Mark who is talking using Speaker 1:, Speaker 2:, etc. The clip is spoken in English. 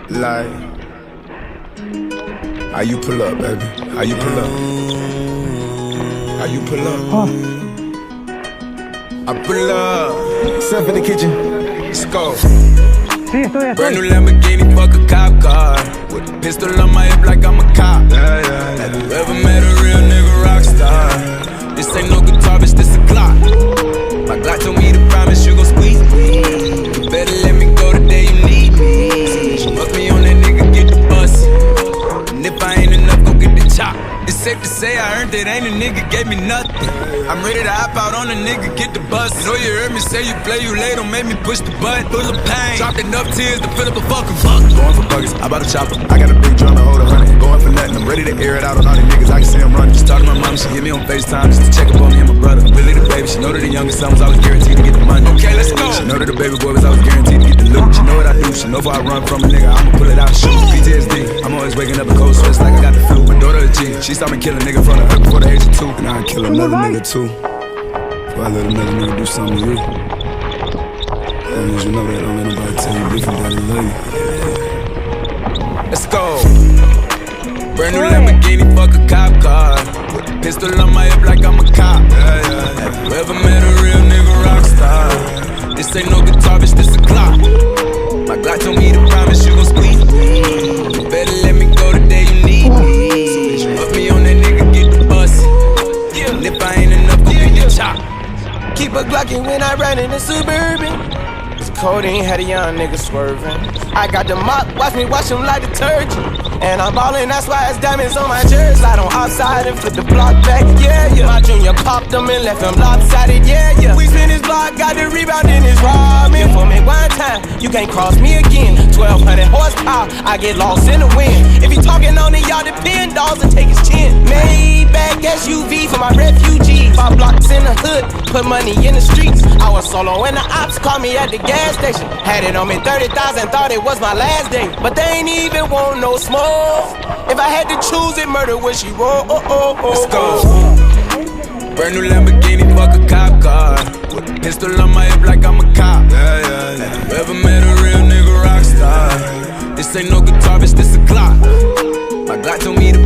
Speaker 1: Like, how you pull up, baby? How you pull up? How you pull up? I pull up. Stuff in the kitchen. Let's go.
Speaker 2: Sí, estoy.
Speaker 1: Brand new Lamborghini, fuck a cop car. With a pistol on my hip like I'm a cop. Have you ever met a real nigga rock star? This ain't no guitar, bitch, this a Glock. My Glock told me to promise you gon' squeeze me. You better let me go the day you need me. Fuck me on that nigga, get the bus. And if I ain't enough, go get the chop. It's safe to say I earned it, ain't a nigga gave me nothing. I'm ready to hop out on a nigga, get the bus. You know you heard me say you play, you late, don't make me push the button. Full of pain, dropped enough tears to fill up a fucking bucket. Going for buckets, I bought a chopper. I got a big drum to hold 100. Going for nothing, I'm ready to air it out on all these niggas. I can see them running. Just talk to my mom, she hit me on FaceTime just to check up on me and my brother. Willie the baby, she know that the youngest son was always guaranteed to get the money. Okay, let's go. She know that the baby boy was always guaranteed to get the loot. She know what I do, she know if I run from a nigga, I'ma pull it out and shoot. PTSD, I'm always waking up in cold sweats like I got the flu. My daughter a G, she saw me kill a nigga from the hood before the age of 2. And I'd kill another nigga too. Before I let another nigga do something to you. As long as you know that, don't let nobody tell you different that I love you. Let's go. Brand new Lamborghini, fuck a cop car. With a pistol on my hip like I'm a cop. Have you ever met a real nigga rock star? This ain't no guitar, bitch, this a Glock. My Glock told me to promise you gon' squeeze me. You better let me go the day you need me. So bitch, fuck me on that nigga, get the bus. And if I ain't enough, go get your chop.
Speaker 3: Keep a Glockin' when I ride in the Suburban. It's codeine had a young nigga swerving. I got the mop, watch me wash him like detergent. And I'm ballin', that's why it's diamonds on my jersey. Slide on outside and flip the block back, yeah, yeah. My junior popped him and left him lopsided, yeah, yeah. We spin his block, got the rebound in his ramen. For me one time, you can't cross me again. 1200 horsepower, I get lost in the wind. If he talking on it, y'all depend, dogs and take his chin. Maybach SUV for my refugees. 5 blocks in the hood, put money in the streets. I was solo when the ops called me at the gas station. Had it on me 30,000, thought it was my last day. But they ain't even want no smoke. If I had to choose it, murder would she roll?
Speaker 1: Let's go. Brand new Lamborghini, fuck a cop car. With a pistol on my hip like I'm a cop. Have you ever met a real nigga rock star? This ain't no guitar, bitch, this a Glock. My Glock told me to